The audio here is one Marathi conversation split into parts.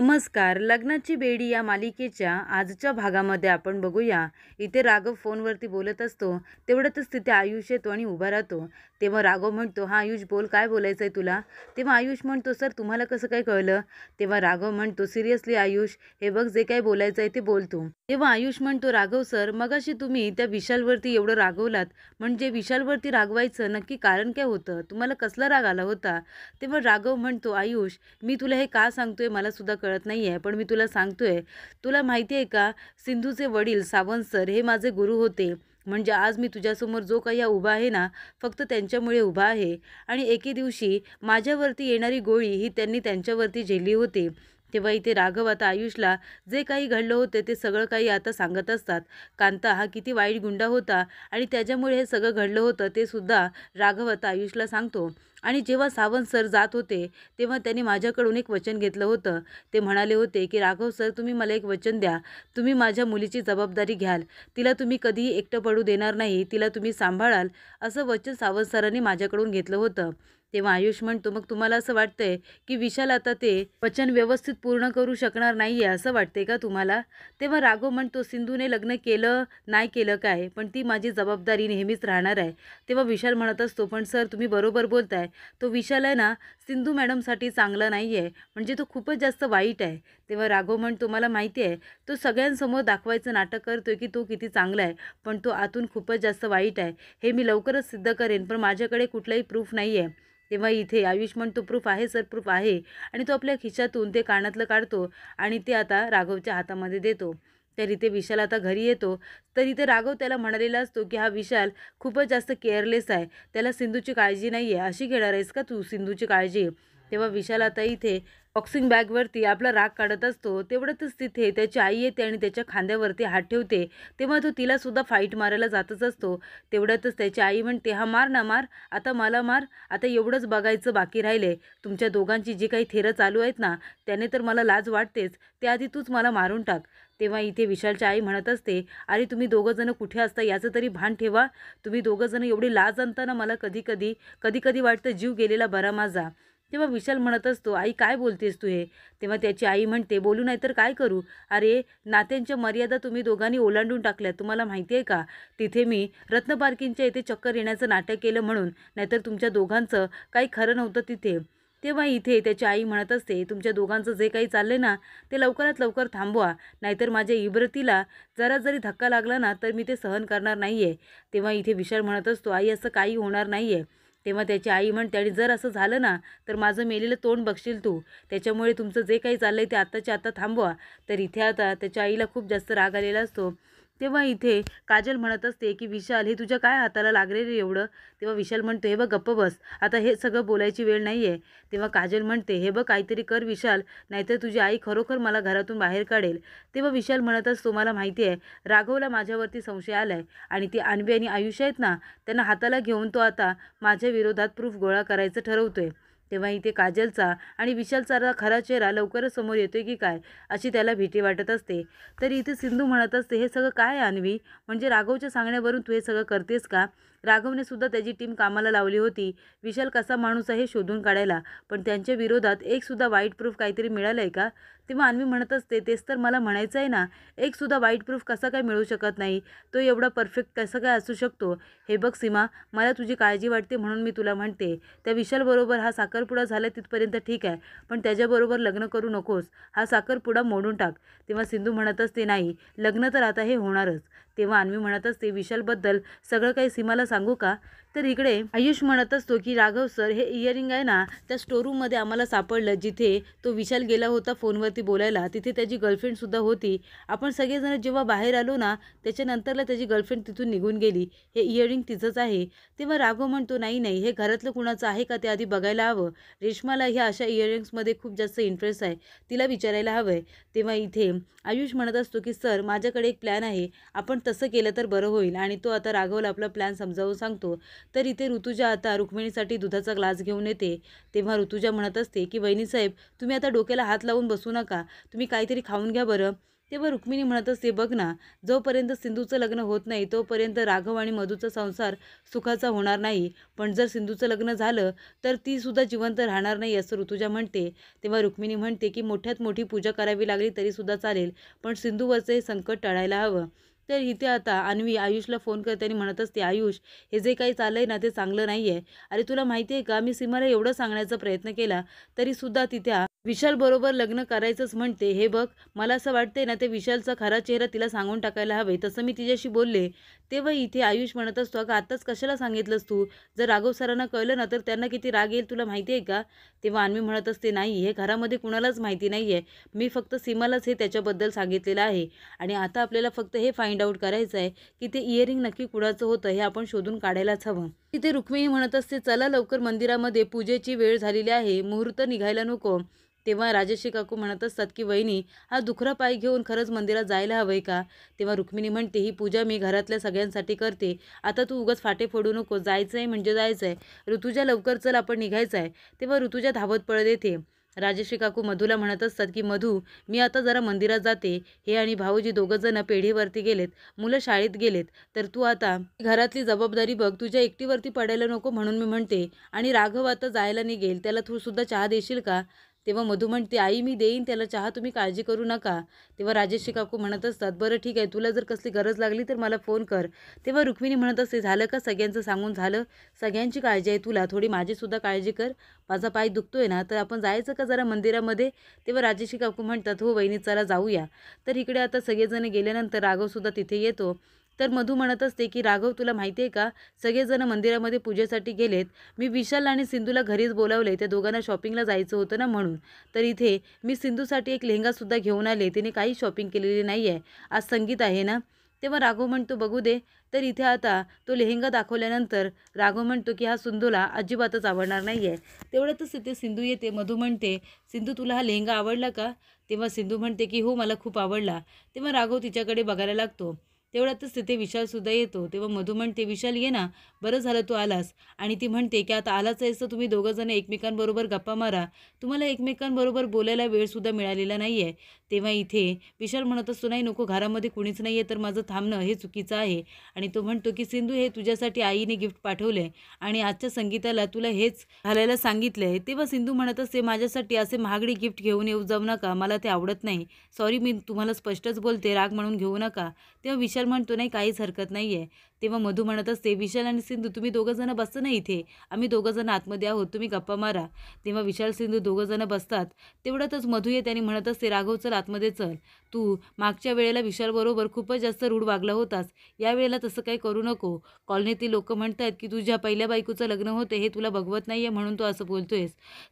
नमस्कार. लग्नाची बेडी या मालिकेच्या आजच्या भागामध्ये आपण बघूया. इथे राघव फोनवरती बोलत असतो. तेवढ्यातच तिथे आयुष येतो आणि उभा राहतो. तेव्हा राघव म्हणतो, "हां आयुष बोल, काय बोलायचं आहे तुला?" तेव्हा आयुष म्हणतो, "सर तुम्हाला कसं काय कळलं?" तेव्हा राघव म्हणतो, "सिरियसली आयुष, हे बघ जे काही बोलायचं आहे ते बोल तू." तेव्हा आयुष म्हणतो, "राघव सर, मगाशी तुम्ही त्या विशालवरती एवढं रागवलात, म्हणजे विशालवरती रागवायचं नक्की कारण काय होतं? तुम्हाला कसला राग आला होता?" तेव्हा राघव म्हणतो, "आयुष, मी तुला हे का सांगतोय मला सुद्धा कळत नाही आहे, पण मी तुला सांगतोय. तुला माहिती आहे का, सिंधूचे वडील सावंत सर हे माझे गुरु होते. म्हणजे आज मी तुझ्यासमोर जो काही उभा आहे ना, फक्त त्यांच्यामुळे उभा आहे. आणि एके दिवशी माझ्यावरती येणारी गोळी ही त्यांनी त्यांच्यावरती झेलली होती." तेव्हा इथे राघव आता आयुषला जे काही घडलं होते ते सगळं काही आता सांगत असतात. कांता हा किती वाईट गुंडा होता आणि त्याच्यामुळे हे सगळं घडलं होतं ते सुद्धा राघव आता आयुषला सांगतो. आणि जेव्हा सावंत सर जात होते तेव्हा त्यांनी माझ्याकडून एक वचन घेतलं होतं. ते म्हणाले होते की राघव सर, तुम्ही मला एक वचन द्या. तुम्ही माझ्या मुलीची जबाबदारी घ्याल. तिला तुम्ही कधीही एकटं पडू देणार नाही. तिला तुम्ही सांभाळाल. असं वचन सावंत सरांनी माझ्याकडून घेतलं होतं. तेव्हा आयुष म्हणतो, "मग तुम्हाला असं वाटतंय की विशाल आता ते वचन व्यवस्थित पूर्ण करू शकणार नाहीये असं वाटते का तुम्हाला?" तेव्हा राघव म्हणतो, "सिंधूने लग्न केलं नाही केलं काय, पण ती माझी जबाबदारी नेहमीच राहणार आहे." तेव्हा विशाल म्हणत असतो, "पण सर तुम्ही बरोबर बोलताय. तो विशाल आहे ना, सिंधू मॅडमसाठी चांगला नाही आहे. म्हणजे तो खूपच जास्त वाईट आहे." तेव्हा राघव म्हणतो, "मला माहिती आहे. तो सगळ्यांसमोर दाखवायचं नाटक करतोय की तो किती चांगला आहे, पण तो आतून खूपच जास्त वाईट आहे. हे मी लवकरच सिद्ध करेन, पण माझ्याकडे कुठलाही प्रूफ नाही आहे." तेव्हा इथे आयुष म्हणतो, "प्रूफ आहे सर, प्रूफ आहे." आणि तो आपल्या खिशातून ते कानातलं काढतो आणि ते आता राघवच्या हातामध्ये देतो. तर इथे विशाल आता घरी येतो. तर इथे राघव त्याला म्हणालेला असतो की हा विशाल खूपच जास्त केअरलेस आहे. त्याला सिंधूची काळजी नाही आहे. अशी घेणार आहेस का तू सिंधूची काळजी? तेव्हा विशाल आता इथे बॉक्सिंग बॅगवरती आपला राग काढत असतो. तेवढ्यातच तिथे त्याची आई येते आणि त्याच्या खांद्यावरती हात ठेवते. तेव्हा तो तिलासुद्धा फाईट मारायला जातच असतो. तेवढ्यातच त्याची आई म्हणते, "हा मार ना मार, आता मला मार. आता एवढंच बघायचं बाकी राहिले. तुमच्या दोघांची जी काही थेरं चालू आहेत ना, त्याने तर मला लाज वाटतेच. त्याआधी तूच मला मारून टाक." तेव्हा इथे विशालची आई म्हणत असते, "अरे तुम्ही दोघंजणं कुठे असता याचं तरी भान ठेवा. तुम्ही दोघंजणं एवढी लाज आणता ना, मला कधी कधी वाटतं जीव गेलेला बरा माझा." तेव्हा विशाल म्हणत असतो, "आई काय बोलतेस तू हे?" तेव्हा त्याची आई म्हणते, "बोलू नाही तर काय करू? अरे नात्यांच्या मर्यादा तुम्ही दोघांनी ओलांडून टाकल्यात. तुम्हाला माहिती आहे का? तिथे मी रत्न पार्किंगच्या इथे चक्कर येण्याचं नाटक केलं म्हणून, नाहीतर तुमच्या दोघांचं काही खरं नव्हतं तिथे." तेव्हा इथे त्याची आई म्हणत असते, "तुमच्या दोघांचं जे काही चाललंय ना, ते लवकरात लवकर थांबवा. नाहीतर माझ्या इब्रतीला जरा जरी धक्का लागला ना, तर मी ते सहन करणार नाही आहे." तेव्हा इथे विशाल म्हणत असतो, "आई असं काही होणार नाही आहे." तेव्हा त्याची आई म्हणते, "आणि जर असं झालं ना, तर माझं मेलेलं तोंड बघशील तू. त्याच्यामुळे तुमचं जे काही चाललंय ते आत्ताच्या आत्ता थांबवा." तर इथे आता त्याच्या आईला खूप जास्त राग आलेला असतो. तेव्हा इथे काजल म्हणत असते की विशाल, हे तुझ्या काय हाताला लागले रे एवढं? तेव्हा विशाल म्हणतो, "हे बघ गप्प बस. आता हे सगळं बोलायची वेळ नाही आहे." तेव्हा काजल म्हणते, "हे बघ काहीतरी कर विशाल, नाहीतर तुझी आई खरोखर मला घरातून बाहेर काढेल." तेव्हा विशाल म्हणत असतो, "मला माहिती आहे राघवला माझ्यावरती संशय आला आहे आणि ती अन्वी आणि आयुष आहेत ना, त्यांना हाताला घेऊन तो आता माझ्या विरोधात प्रूफ गोळा करायचं ठरवतोय." तेव्हा इथे काजलचा आणि विशालचा खरा चेहरा लवकरच समोर येतोय की काय, अशी त्याला भीती वाटत असते. तरी इथे सिंधू म्हणत असते, "हे सगळं काय आहे अन्वी? म्हणजे राघवच्या सांगण्यावरून तू हे सगळं करतेस का? राघवने सुद्धा त्याची टीम कामाला लावली होती विशाल कसा माणूस आहे हे शोधून काढायला, पण त्यांच्या विरोधात एक सुद्धा वाईट प्रूफ काहीतरी मिळालं आहे का?" तेव्हा अन्वी म्हणत असते, "तेच तर मला म्हणायचं आहे ना, एक सुद्धा वाईट प्रूफ कसा काय मिळू शकत नाही? तो एवढा परफेक्ट कसा काय असू शकतो? हे बघ सीमा, मला तुझी काळजी वाटते म्हणून मी तुला म्हणते, त्या विशालबरोबर हा साखरपुडा झाला तिथपर्यंत ठीक आहे, पण त्याच्याबरोबर लग्न करू नकोस. हा साखरपुडा मोडून टाक." तेव्हा सिंधू म्हणत असते, "नाही, लग्न तर आता हे होणारच." तेव्हा अन्वी म्हणत असते, "विशालबद्दल सगळं काही सीमाला सांगू का?" तर इकडे आयुष म्हणत असतो की राघव सर, हे इयरिंग आहे ना, त्या स्टोरूममध्ये आम्हाला सापडलं जिथे तो विशाल गेला होता फोनवरती बोलायला. तिथे त्याची गर्लफ्रेंडसुद्धा होती. आपण सगळेजण जेव्हा बाहेर आलो ना, त्याच्यानंतरला त्याची गर्लफ्रेंड तिथून निघून गेली. हे इयरिंग तिचंच आहे. तेव्हा राघव म्हणतो, "नाही नाही, हे घरातलं कुणाचं आहे का ते आधी बघायला हवं. रेश्माला ह्या अशा इयरिंग्समध्ये खूप जास्त इंटरेस्ट आहे. तिला विचारायला हवं आहे." तेव्हा इथे आयुष म्हणत असतो की सर, माझ्याकडे एक प्लॅन आहे. आपण तसं केलं तर बरं होईल. आणि तो आता राघवला आपला प्लॅन समजावून सांगतो. तर इथे ऋतुजा आता रुक्मिणीसाठी दुधाचा ग्लास घेऊन येते. तेव्हा ऋतुजा म्हणत असते की वहिनीसाहेब, तुम्ही आता डोक्याला हात लावून बसू नका, तुम्ही काहीतरी खाऊन घ्या बरं. तेव्हा रुक्मिणी म्हणत असते, बघ ना, जोपर्यंत सिंधूचं लग्न होत नाही तोपर्यंत राघव आणि मधूचा संसार सुखाचा होणार नाही, पण जर सिंधूचं लग्न झालं तर ती सुद्धा जिवंत राहणार नाही असं ऋतुजा म्हणते. तेव्हा रुक्मिणी म्हणते की मोठ्यात मोठी पूजा करावी लागली तरी सुद्धा चालेल, पण सिंधूवरचं हे संकट टळायला हवं. तर इथे आता अन्वी आयुषला फोन करते आणि म्हणत असते, आयुष, हे जे काही चाललंय ना ते चांगलं नाही आहे. अरे तुला माहिती आहे का, मी सीमाला एवढं सांगण्याचा प्रयत्न केला तरीसुद्धा ती त्या विशाल बरोबर लग्न करायचंच म्हणते. हे बघ, मला असं वाटतंय ना, ते विशालचा खरा चेहरा तिला सांगून टाकायला हवे, तसं मी तिच्याशी बोलले. तेव्हा इथे आयुष म्हणत असतो, अगं आत्ताच कशाला सांगितलंस तू, जर राघव सरांना कळलं ना तर त्यांना किती राग येईल तुला माहिती आहे का. तेव्हा अन्वी म्हणत असते, नाही, हे घरामध्ये कुणालाच माहिती नाही आहे, मी फक्त सीमालाच हे त्याच्याबद्दल सांगितलेलं आहे आणि आता आपल्याला फक्त हे फाइंड आउट करायचं आहे की ते इयरिंग नक्की कुणाचं होतं हे आपण शोधून काढायलाच हवं. तिथे रुक्मिणी म्हणत असते, चला लवकर मंदिरामध्ये पूजेची वेळ झालेली आहे, मुहूर्त निघायला नको. तेव्हा राजश्री काकू म्हणत असतात की वहिनी, हा दुखरा पाय घेऊन खरंच मंदिरात जायला हवंय का. तेव्हा रुक्मिणी म्हणते, ही पूजा मी घरातल्या सगळ्यांसाठी करते, आता तू उगाच फाटे फोडू नको, जायचंय म्हणजे जायचंय. ऋतुजा लवकर चल, आपण निघायचं आहे. तेव्हा ऋतुजा धावत पळत येते. राजश्री काकू मधूला म्हणत असतात की मधू, मी आता जरा मंदिरात जाते, हे आणि भाऊजी दोघं जण पेढीवरती गेलेत, मुलं शाळेत गेलेत, तर तू आता घरातली जबाबदारी बघ, तुझ्या एकटीवरती पडायला नको म्हणून मी म्हणते. आणि राघव आता जायला निघेल, त्याला तू सुद्धा चहा देशील का. तेव्हा मधू म्हणते, आई मी देईन त्याला चहा, तुम्ही काळजी करू नका. तेव्हा राजश्री काकू म्हणत असतात, बरं ठीक आहे, तुला जर कसली गरज लागली तर मला फोन कर. तेव्हा रुक्मिणी म्हणत असते, झालं का, सगळ्यांचं सांगून झालं, सगळ्यांची काळजी आहे तुला, थोडी माझीसुद्धा काळजी कर, माझा पाय दुखतोय ना, तर आपण जायचं का जरा मंदिरामध्ये. तेव्हा राजश्री काकू म्हणतात, हो वहिनी चला जाऊया. तर इकडे आता सगळेजण गेल्यानंतर राघवसुद्धा तिथे येतो. तर मधू म्हणत असते की राघव, तुला माहिती आहे का, सगळेजण मंदिरामध्ये पूजेसाठी गेलेत, मी विशाल आणि सिंधूला घरीच बोलावले, त्या दोघांना शॉपिंगला जायचं होतं ना म्हणून. तर इथे मी सिंधूसाठी एक लेहंगासुद्धा घेऊन आले, तिने काही शॉपिंग केलेली नाही आहे, आज संगीत आहे ना. तेव्हा राघव म्हणतो, बघू दे. तर इथे आता तो लेहंगा दाखवल्यानंतर राघव म्हणतो की हा सिंधूला अजिबातच आवडणार नाही आहे. तेवढ्यातच तिथे सिंधू येते. मधू म्हणते, सिंधू तुला हा लेहंगा आवडला का. तेव्हा सिंधू म्हणते की हो, मला खूप आवडला. तेव्हा राघव तिच्याकडे बघायला लागतो. तेवढ्यातच तिथे विशालसुद्धा येतो. तेव्हा मधू म्हणते, विशाल ये ना, बरं झालं तू आलास. आणि ती म्हणते की आता आलाच आहेस तर तुम्ही दोघंजण एकमेकांबरोबर गप्पा मारा, तुम्हाला एकमेकांबरोबर बोलायला वेळसुद्धा मिळालेला नाही आहे. तेव्हा इथे विशाल म्हणत असतो, नाही नको, घरामध्ये कुणीच नाही आहे तर माझं थांबणं हे चुकीचं आहे. आणि तो म्हणतो की सिंधू, हे तुझ्यासाठी आईने गिफ्ट पाठवलं आहे आणि आजच्या संगीताला तुला हेच घालायला सांगितलं आहे. तेव्हा सिंधू म्हणत असते, माझ्यासाठी असे महागडे गिफ्ट घेऊन येऊ जाऊ नका, मला ते आवडत नाही. सॉरी, मी तुम्हाला स्पष्टच बोलते, राग म्हणून घेऊ नका. तेव्हा विशाल म्हणतो, नाही काहीच हरकत नाही आहे. तेव्हा मधू म्हणत असते, विशाल आणि सिंधू तुम्ही दोघंजणं बसता ना इथे, आम्ही दोघंजण आतमध्ये आहोत, तुम्ही गप्पा मारा. तेव्हा विशाल सिंधू दोघंजणं बसतात. तेवढ्यातच मधू येते आणि म्हणत असते, राघव चल आतमध्ये चल, तू मागच्या वेळेला विशालबरोबर खूपच जास्त रूढ वागला होतास, या वेळेला तसं काही करू नको. कॉलनीतील लोक म्हणतात की तुझ्या पहिल्या बायकोचं लग्न होते हे तुला बघवत नाही आहे म्हणून तू असं बोलतोयस.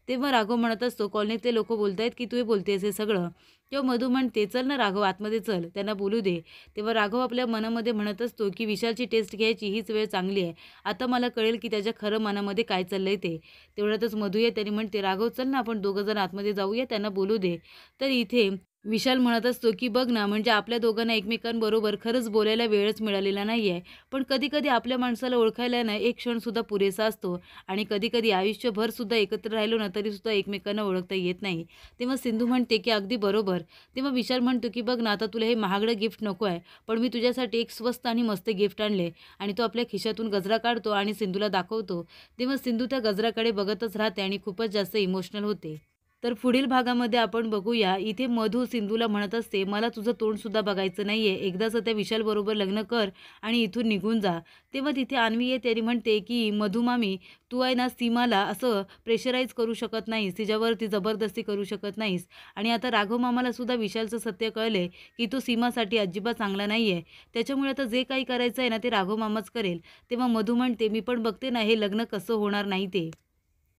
तेव्हा राघव म्हणत असतो, कॉलनीतले लोक बोलतायत की तू बोलतेस हे सगळं. तेव्हा मधू म्हणते, चल ना राघव आतमध्ये चल, त्यांना बोलू दे. तेव्हा राघव आपल्या मनामध्ये म्हणत असतो की विशालची टेस्ट घ्यायची हीच वेळ चांगली आहे, आता मला कळेल की त्याच्या खरं मनामध्ये काय चाललंय ते. तेवढ्यातच मधू येते आणि म्हणते, राघव चल ना, आपण दोघं जण आतमध्ये जाऊया, त्यांना बोलू दे. तर इथे विशाल म्हणत असतो की बघ ना, म्हणजे आपल्या दोघांना एकमेकांबरोबर खरंच बोलायला वेळच मिळालेला नाही आहे, पण कधीकधी आपल्या माणसाला ओळखायला ना एक क्षणसुद्धा पुरेसा असतो आणि कधीकधी आयुष्यभरसुद्धा एकत्र राहिलो ना तरीसुद्धा एकमेकांना ओळखता येत नाही. तेव्हा सिंधू म्हणते की अगदी बरोबर. तेव्हा विशाल म्हणतो की बघ ना, आता तुला हे महागडं गिफ्ट नको आहे, पण मी तुझ्यासाठी एक स्वस्त आणि मस्त गिफ्ट आणले. आणि तो आपल्या खिशातून गजरा काढतो आणि सिंधूला दाखवतो. तेव्हा सिंधू त्या गजराकडे बघतच राहते आणि खूपच जास्त इमोशनल होते. तर पुढील भागामध्ये आपण बघूया, इथे मधू सिंधूला म्हणत असते, मला तुझं तोंडसुद्धा बघायचं नाही आहे, एकदाचं त्या विशालबरोबर लग्न कर आणि इथून निघून जा. तेव्हा तिथे अन्वी येते आणि म्हणते की मधू मामी, तू आहे ना सीमाला असं प्रेशराईज करू शकत नाहीस, तिच्यावरती जबरदस्ती करू शकत नाहीस. आणि आता राघव मामाला सुद्धा विशालचं सत्य कळले की तो सीमासाठी अजिबात चांगला नाही आहे, त्याच्यामुळे आता जे काही करायचं आहे ना ते राघव मामाच करेल. तेव्हा मधू म्हणते, मी पण बघते ना हे लग्न कसं होणार नाही ते.